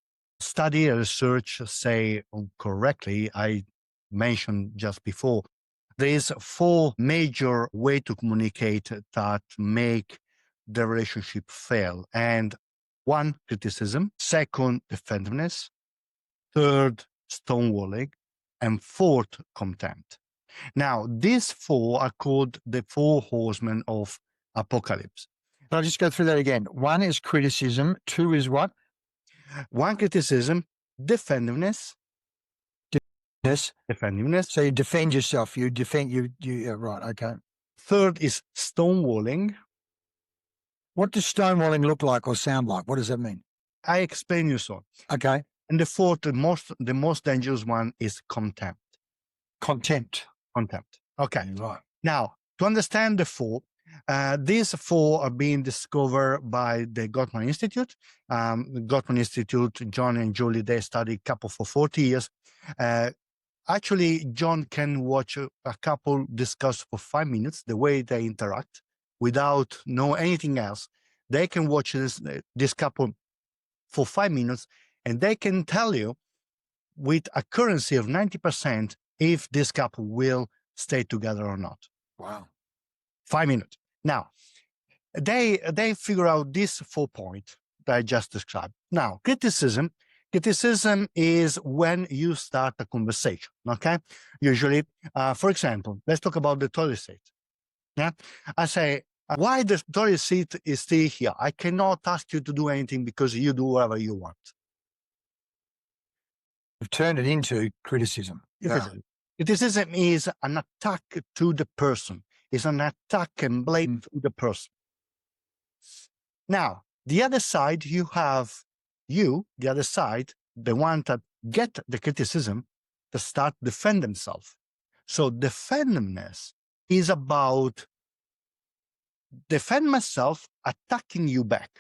study and research say correctly, I mentioned just before, there's 4 major ways to communicate that make the relationship fail. And 1, criticism; 2, defensiveness; 3, stonewalling; and 4th, contempt. Now, these 4 are called the 4 horsemen of apocalypse.
I'll just go through that again. 1 is criticism. 2 is what?
1, criticism; defensiveness.
Yes.
Defensiveness.
So you defend yourself. You defend you. Yeah, right. Okay.
3rd is stonewalling.
What does stonewalling look like or sound like? What does that mean?
I explain you so.
Okay.
And the 4th, the most dangerous one, is contempt.
Contempt.
Okay.
Right.
Now, to understand the 4, these 4 are being discovered by the Gottman Institute. Gottman Institute, John and Julie, they studied couple for 40 years. Actually, John can watch a couple discuss for 5 minutes the way they interact without know anything else. They can watch this couple for 5 minutes, and they can tell you with accuracy of 90% if this couple will stay together or not.
Wow.
5 minutes. Now, they figure out these 4 points that I just described. Now, criticism is when you start a conversation, okay? Usually, for example, let's talk about the toilet seat. Yeah, I say, why the toilet seat is still here? I cannot ask you to do anything because you do whatever you want.
You've turned it into criticism. Yeah.
Criticism is an attack to the person. It's an attack and blame to the person. Now, the other side, you have the other side, the one that get the criticism, to start defend themselves. So defensiveness is about defend myself, attacking you back.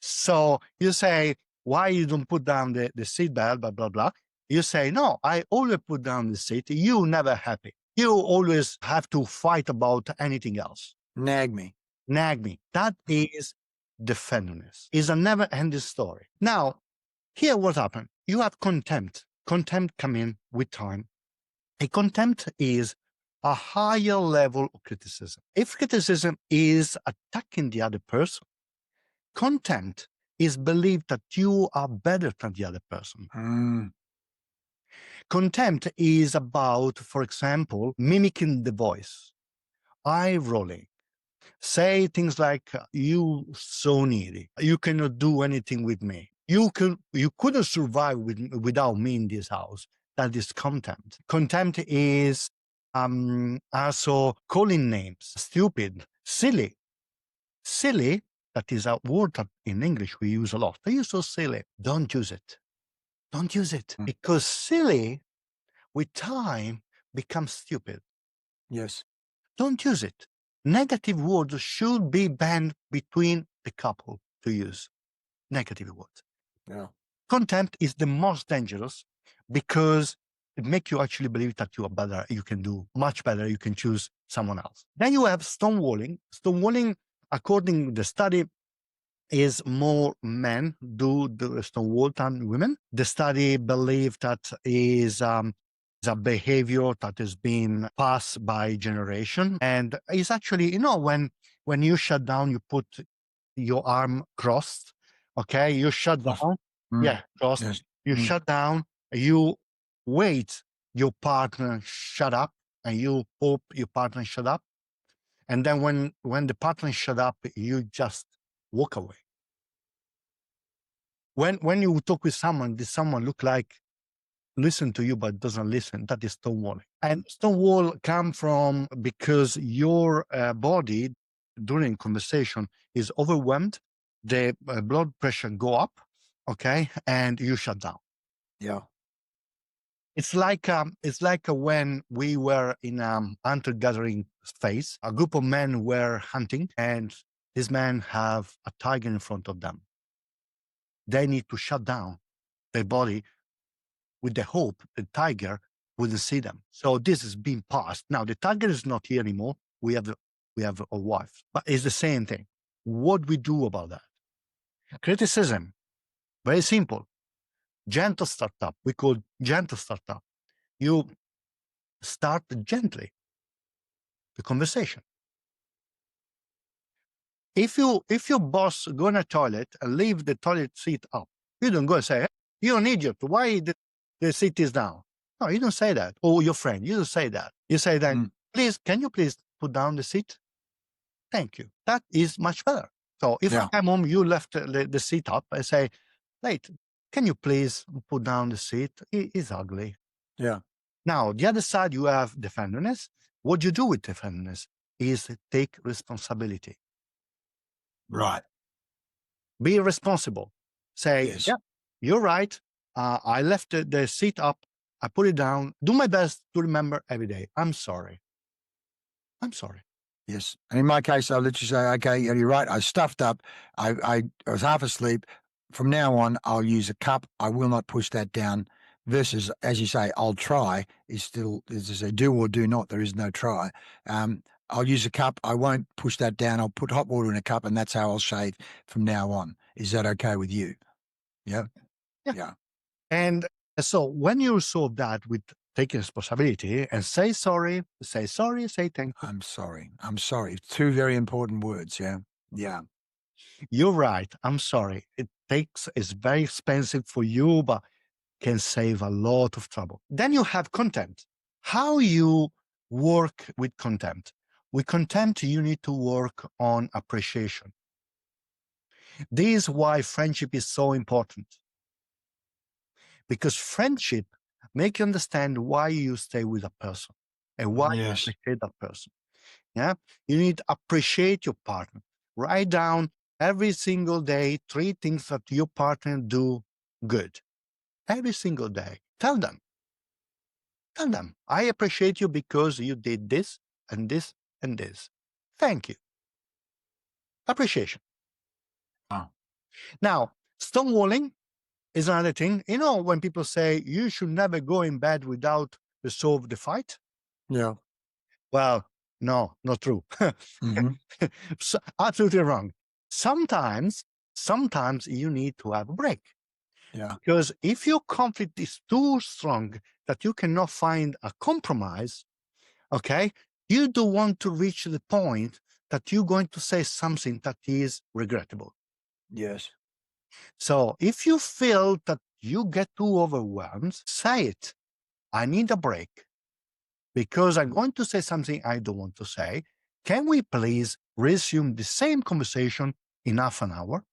So you say, why you don't put down the seatbelt, blah, blah, blah. You say, no, I always put down the seat. You never happy. You always have to fight about anything else.
Nag me.
That is defensiveness. It's a never-ending story. Now, here what happened. You have contempt. Contempt come in with time. A contempt is a higher level of criticism. If criticism is attacking the other person, contempt is belief that you are better than the other person. Contempt is about, for example, mimicking the voice, eye rolling, say things like, you so needy, you cannot do anything with me, you couldn't survive without me in this house. That is contempt. Contempt is also calling names, stupid, silly. Silly, that is a word that in English we use a lot. Are you so silly? Don't use it. Don't use it. Because silly, with time, becomes stupid.
Yes.
Don't use it. Negative words should be banned between the couple to use. Negative words.
Yeah.
Contempt is the most dangerous because it makes you actually believe that you are better, you can do much better, you can choose someone else. Then you have stonewalling. Stonewalling, according to the study, is more men do the stonewall than women. The study believed that is a behavior that has been passed by generation, and it's actually, when you shut down, you put your arm crossed. Okay, you shut down. Yeah, crossed.
Yes.
You shut down. You wait. Your partner shut up, and you hope your partner shut up. And then when the partner shut up, you just walk away. When you talk with someone, does someone look like listen to you but doesn't listen? That is stonewalling. And stonewall come from because your body during conversation is overwhelmed, the blood pressure go up, okay, and you shut down.
Yeah.
It's like when we were in hunter-gathering phase. A group of men were hunting, and these men have a tiger in front of them. They need to shut down their body with the hope the tiger wouldn't see them. So this is being passed. Now the tiger is not here anymore. We have a wife, but it's the same thing. What we do about that? Criticism, very simple. Gentle startup. We call gentle startup. You start gently the conversation. If your boss go in a toilet and leave the toilet seat up, you don't go and say, hey, you're an idiot. Why the seat is down? No, you don't say that. Or your friend, you don't say that. You say that, please, can you please put down the seat? Thank you. That is much better. So if I come home, you left the seat up, I say, wait, can you please put down the seat? It is ugly.
Yeah.
Now, the other side, you have defenderness. What you do with defenderness is take responsibility.
Right.
Be responsible. Say,
Yes.
yeah, you're right. I left the seat up. I put it down. Do my best to remember every day. I'm sorry. I'm sorry.
Yes. And in my case, I'll let you say, okay, you're right. I stuffed up. I was half asleep. From now on, I'll use a cup. I will not push that down. Versus, as you say, I'll try is still, as I say, do or do not. There is no try. I'll use a cup. I won't push that down. I'll put hot water in a cup, and that's how I'll shave from now on. Is that okay with you? Yeah. Yeah.
And so when you solve that with taking responsibility and say sorry, say thank you.
I'm sorry. I'm sorry. Two very important words. Yeah. Yeah.
You're right. I'm sorry. It's very expensive for you, but can save a lot of trouble. Then you have contempt. How you work with contempt? With contempt, you need to work on appreciation. This is why friendship is so important. Because friendship make you understand why you stay with a person and why you appreciate that person. Yeah, you need to appreciate your partner. Write down every single day 3 things that your partner do good. Every single day. Tell them, I appreciate you because you did this and this and this. Thank you. Appreciation. Now, stonewalling is another thing. When people say you should never go in bed without resolve the fight.
Yeah.
Well, no, not true. So, absolutely wrong. Sometimes you need to have a break.
Yeah.
Because if your conflict is too strong that you cannot find a compromise, Okay. You don't want to reach the point that you're going to say something that is regrettable.
Yes.
So if you feel that you get too overwhelmed, say it. I need a break because I'm going to say something I don't want to say. Can we please resume the same conversation in half an hour?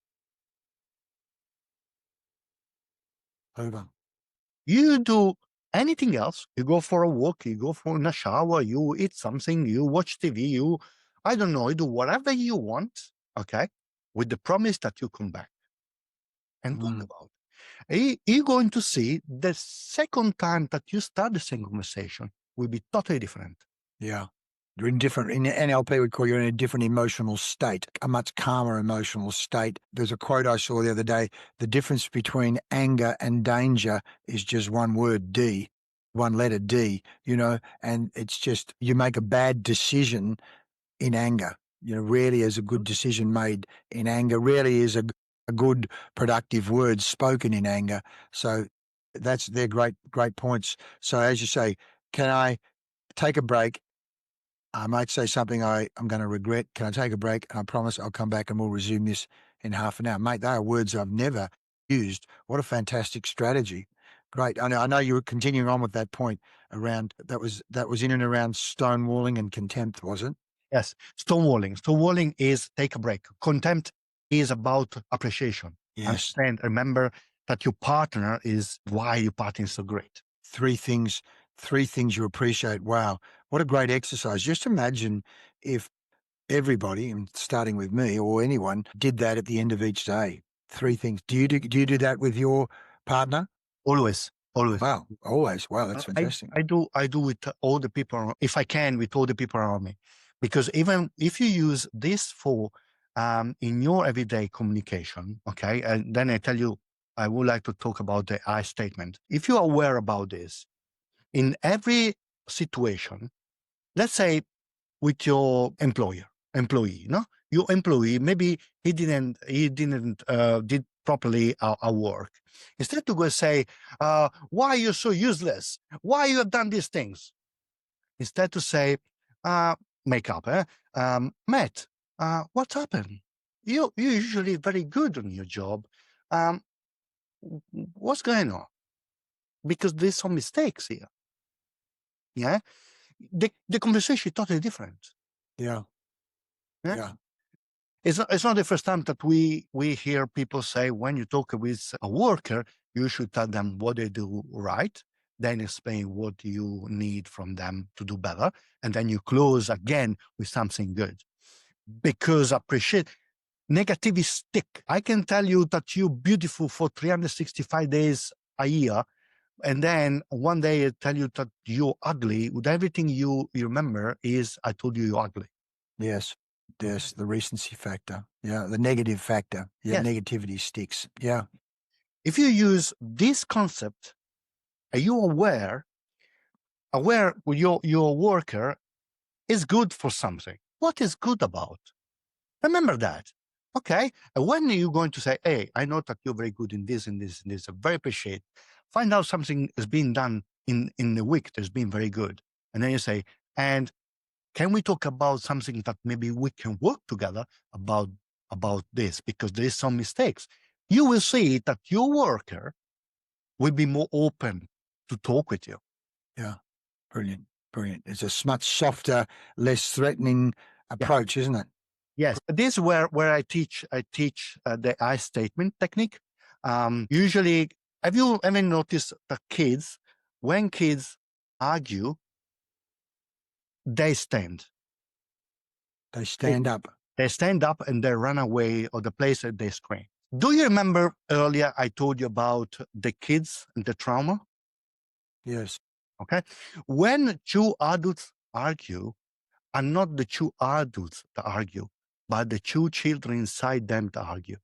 Over.
You do anything else. You go for a walk, you go for a shower, you eat something, you watch TV, I don't know, you do whatever you want, okay, with the promise that you come back and talk about it. You're going to see the second time that you start the same conversation will be totally different.
Yeah. You're in different, in NLP would call you in a different emotional state, a much calmer emotional state. There's a quote I saw the other day: the difference between anger and danger is just one word, D, one letter D, and it's just, you make a bad decision in anger. Rarely is a good decision made in anger. Rarely is a good productive word spoken in anger. So they're great points. So as you say, can I take a break? I might say something I'm going to regret. Can I take a break? And I promise I'll come back and we'll resume this in half an hour. Mate, they are words I've never used. What a fantastic strategy. Great. I know you were continuing on with that point around, that was in and around stonewalling and contempt, was it?
Yes, stonewalling. Stonewalling is take a break. Contempt is about appreciation.
Yes.
Understand, remember that your partner is why your partner is so great.
Three things you appreciate. Wow. What a great exercise. Just imagine if everybody, and starting with me or anyone, did that at the end of each day. Three things. Do you do that with your partner?
Always.
Wow. Always. Wow. That's fantastic.
I do with all the people, if I can, with all the people around me. Because even if you use this for in your everyday communication, okay, and then I tell you, I would like to talk about the I statement. If you are aware about this, in every situation, let's say with your employee, no? Your employee, maybe he didn't did properly our work. Instead to go say, why are you so useless? Why you have done these things? Instead to say, make up, Matt, what happened? You're usually very good on your job. What's going on? Because there's some mistakes here. Yeah. The conversation is totally different.
Yeah.
Yeah.
Yeah.
It's not the first time that we hear people say, when you talk with a worker, you should tell them what they do right, then explain what you need from them to do better, and then you close again with something good. Because negativity stick. I can tell you that you're beautiful for 365 days a year, and then one day I tell you that you're ugly. With everything you remember is, I told you you're ugly.
Yes. Yes. The recency factor. Yeah. The negative factor. Yeah.
Yes.
Negativity sticks. Yeah.
If you use this concept, are you aware with your worker is good for something? What is good about? Remember that. Okay. And when are you going to say, hey, I know that you're very good in this and this and this, I very appreciate. Find out something is being done in the week that's been very good. And then you say, and can we talk about something that maybe we can work together about this, because there is some mistakes. You will see that your worker will be more open to talk with you.
Yeah. Brilliant. Brilliant. It's a much softer, less threatening approach, isn't it?
Yes, this is where I teach the I statement technique. Usually, have you ever noticed that kids, when kids argue, they stand.
They stand up.
They stand up and they run away, or the place that they scream. Do you remember earlier I told you about the kids and the trauma?
Yes.
Okay. When two adults argue, are not the two adults that argue, but the two children inside them that argue.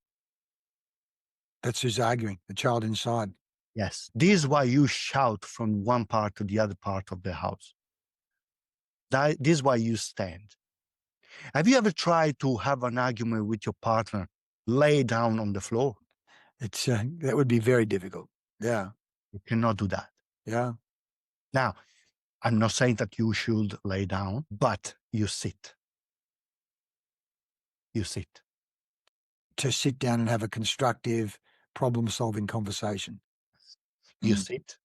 That's who's arguing, the child inside.
Yes. This is why you shout from one part to the other part of the house. This is why you stand. Have you ever tried to have an argument with your partner, lay down on the floor?
It's that would be very difficult. Yeah.
You cannot do that.
Yeah.
Now, I'm not saying that you should lay down, but you sit. You sit.
To sit down and have a constructive problem-solving conversation.
You sit.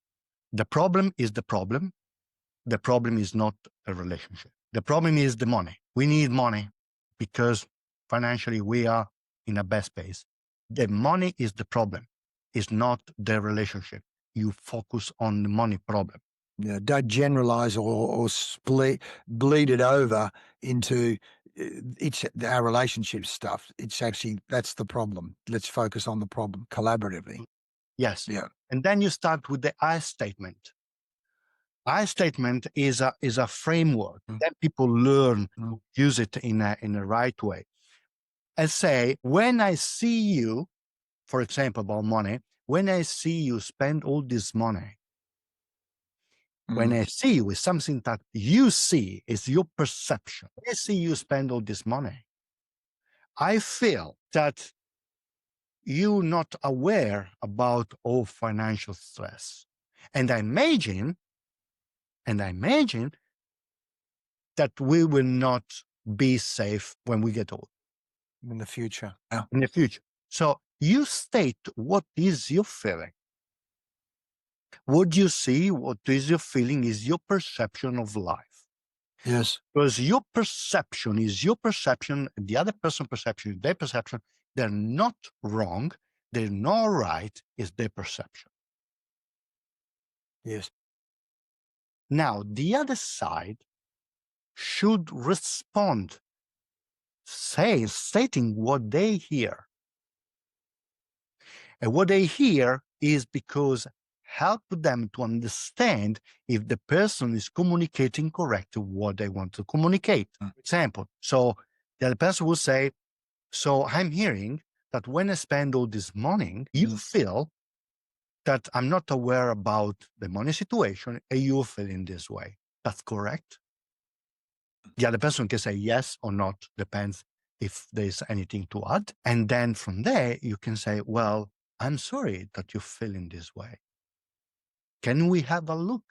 The problem is the problem. The problem is not a relationship. The problem is the money. We need money because financially we are in a bad space. The money is the problem. It's not the relationship. You focus on the money problem.
Yeah, don't generalize or bleed it over into it's our relationship stuff. It's actually, that's the problem. Let's focus on the problem collaboratively.
Yes.
Yeah.
And then you start with the I statement. I statement is a framework that people learn to use it in a right way. And say, when I see you, for example, about money, when I see you spend all this money, when I see you with something that you see is your perception, I see you spend all this money, I feel that you're not aware about all financial stress. And I imagine that we will not be safe when we get old.
In the future.
In the future. So you state what is your feeling. What you see, what is your feeling is your perception of life.
Yes.
Because your perception is your perception, the other person's perception is their perception. They're not wrong. They're not right. It's their perception.
Yes.
Now, the other side should respond, stating what they hear. And what they hear is because help them to understand if the person is communicating correctly what they want to communicate. For example, so the other person will say, so I'm hearing that when I spend all this money, you feel that I'm not aware about the money situation and you feel in this way. That's correct. The other person can say yes or not, depends if there's anything to add. And then from there, you can say, well, I'm sorry that you feel in this way. Can we have a look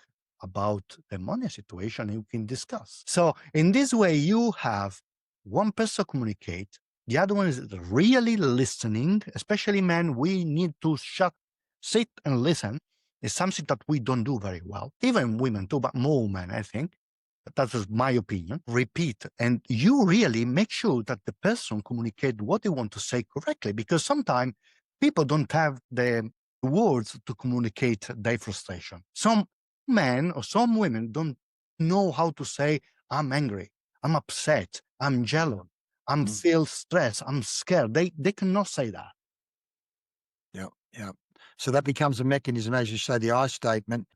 about the money situation and we can discuss? So in this way, you have one person communicate, the other one is really listening, especially men, we need to sit and listen. It's something that we don't do very well. Even women too, but more men, I think. That is my opinion. Repeat. And you really make sure that the person communicate what they want to say correctly, because sometimes people don't have the words to communicate their frustration. Some men or some women don't know how to say, I'm angry, I'm upset, I'm jealous, I'm feel stressed, I'm scared. They cannot say that.
Yeah, yeah. So that becomes a mechanism, as you say, the I statement.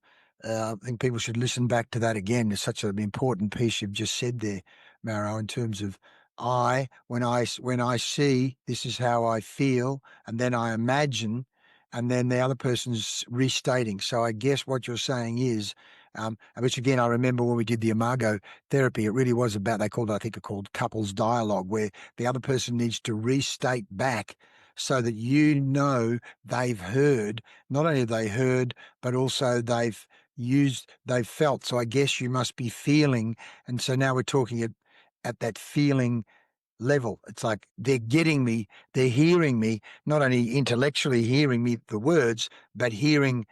I think people should listen back to that again. It's such an important piece you've just said there, Mauro, in terms of when I see, this is how I feel, and then I imagine, and then the other person's restating. So I guess what you're saying is, which again, I remember when we did the Imago therapy, it really was about, I think it called couples dialogue, where the other person needs to restate back so that you know they've heard, not only have they heard, but also they've felt. So I guess you must be feeling. And so now we're talking at that feeling level. It's like they're getting me, they're hearing me, not only intellectually hearing me, the words, but hearing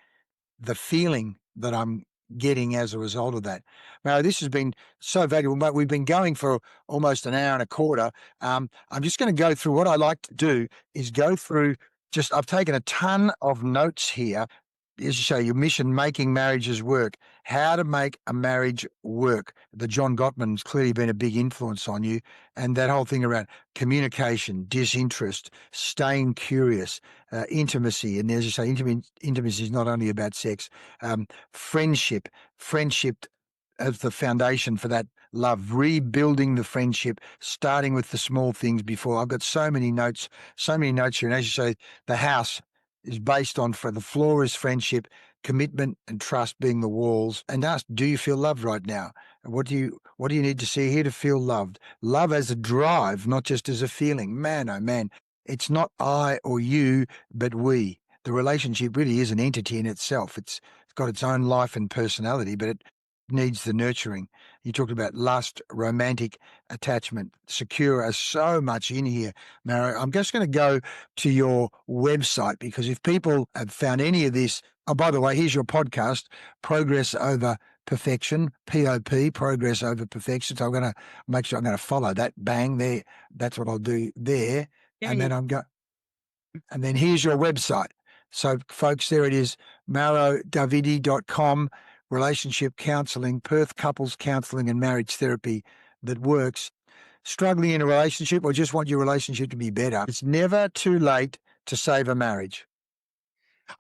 the feeling that I'm getting as a result of that. Now, this has been so valuable, but we've been going for almost an hour and a quarter. I'm just going to go through, what I like to do is go through I've taken a ton of notes here. As you say, your mission, making marriages work, how to make a marriage work. The John Gottman's clearly been a big influence on you, and that whole thing around communication, disinterest, staying curious, intimacy. And as you say, intimacy is not only about sex, friendship as the foundation for that love, rebuilding the friendship, starting with the small things before. I've got so many notes here. And as you say, the house is based on, for the floor is friendship, commitment and trust being the walls. And ask, do you feel loved right now? What do you need to see here to feel loved? Love as a drive, not just as a feeling. Man, oh man, it's not I or you, but we. The relationship really is an entity in itself. It's got its own life and personality, but needs the nurturing. You talked about lust, romantic attachment, secure are so much in here, Mauro. I'm just going to go to your website because if people have found any of this, oh, by the way, here's your podcast, Progress Over Perfection, POP, Progress Over Perfection. So I'm going to make sure I'm going to follow that. Bang there. That's what I'll do there. And then and then here's your website. So folks, there it is, maurodaviddi.com, relationship counseling, Perth couples counseling and marriage therapy that works. Struggling in a relationship or just want your relationship to be better. It's never too late to save a marriage.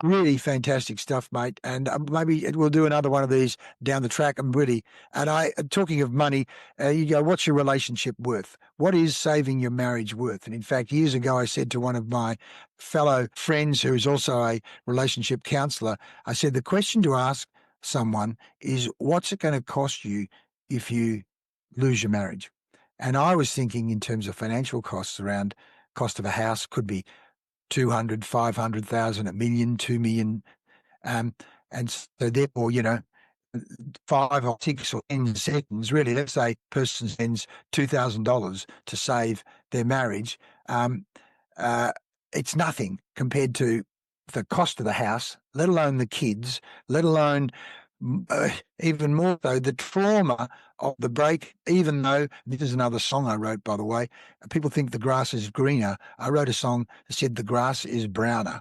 Really fantastic stuff, mate. And maybe we'll do another one of these down the track. I'm ready. And talking of money, you go, what's your relationship worth? What is saving your marriage worth? And in fact, years ago, I said to one of my fellow friends who is also a relationship counselor, I said, the question to ask someone is, what's it going to cost you if you lose your marriage? And I was thinking in terms of financial costs around cost of a house could be 200, 500,000, a million, 2 million. And so therefore, 5 or 6 or 10 seconds, really, let's say a person spends $2,000 to save their marriage. It's nothing compared to the cost of the house, let alone the kids, let alone even more so the trauma of the break, even though this is another song I wrote, by the way. People think the grass is greener. I wrote a song that said the grass is browner.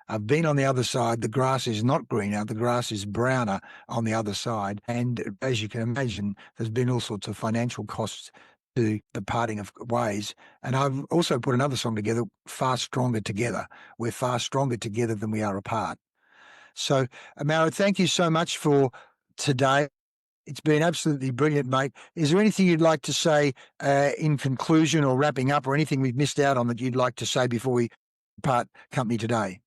I've been on the other side. The grass is not greener. The grass is browner on the other side. And as you can imagine, there's been all sorts of financial costs to the parting of ways. And I've also put another song together, Far Stronger Together. We're far stronger together than we are apart. So, Mauro, thank you so much for today. It's been absolutely brilliant, mate. Is there anything you'd like to say in conclusion or wrapping up or anything we've missed out on that you'd like to say before we part company today?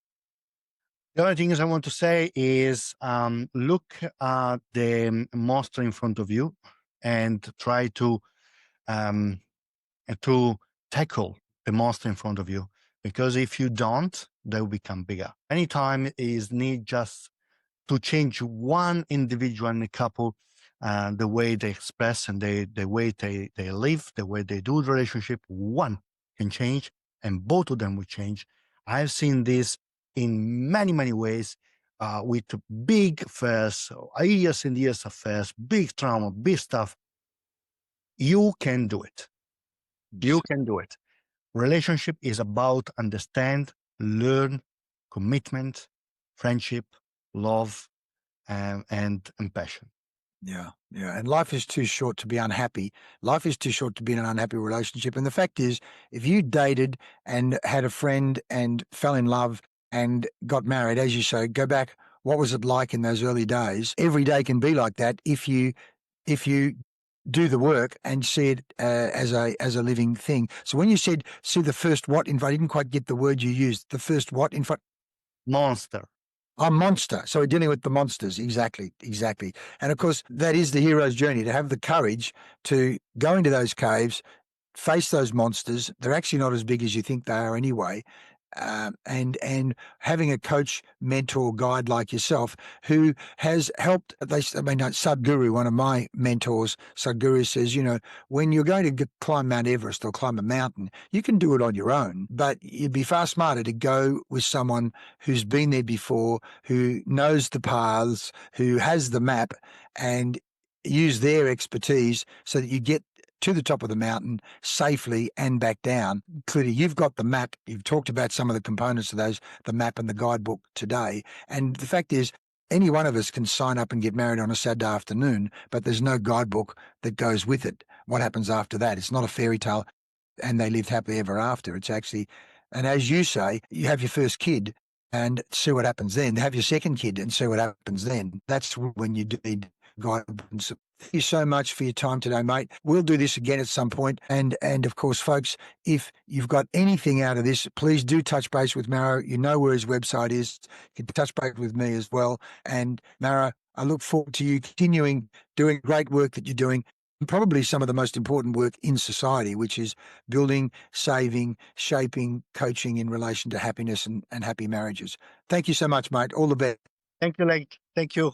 The only thing I want to say is look at the monster in front of you and try to tackle the monster in front of you. Because if you don't, they will become bigger. Anytime is need just to change one individual in a couple, the way they express and the way they live, the way they do the relationship, one can change and both of them will change. I've seen this in many, many ways with big affairs, years and years of affairs, big trauma, big stuff. You can do it. You can do it. Relationship is about understand, learn, commitment, friendship, love, and passion.
Yeah. And life is too short to be unhappy. Life is too short to be in an unhappy relationship. And the fact is, if you dated and had a friend and fell in love and got married, as you say, go back, what was it like in those early days? Every day can be like that if you do the work and see it as a living thing. So when you said, see the first what in front, I didn't quite get the word you used. The first what in front?
Monster.
A monster. So we're dealing with the monsters. Exactly. And of course, that is the hero's journey, to have the courage to go into those caves, face those monsters. They're actually not as big as you think they are anyway. And having a coach, mentor, guide like yourself who has helped. Sadhguru, one of my mentors, Sadhguru says, when you're going to climb Mount Everest or climb a mountain, you can do it on your own, but you'd be far smarter to go with someone who's been there before, who knows the paths, who has the map, and use their expertise so that you get to the top of the mountain safely and back down. Clearly, you've got the map. You've talked about some of the components of those, the map and the guidebook today. And the fact is, any one of us can sign up and get married on a Saturday afternoon, but there's no guidebook that goes with it. What happens after that? It's not a fairy tale and they lived happily ever after. It's actually, and as you say, you have your first kid and see what happens then. Have your second kid and see what happens then. That's when you need guidance. Thank you so much for your time today, mate. We'll do this again at some point. And of course, folks, if you've got anything out of this, please do touch base with Mauro. You know where his website is. You can touch base with me as well. And Mauro, I look forward to you continuing doing great work that you're doing, and probably some of the most important work in society, which is building, saving, shaping, coaching in relation to happiness and happy marriages. Thank you so much, mate. All the best.
Thank you, Leigh. Thank you.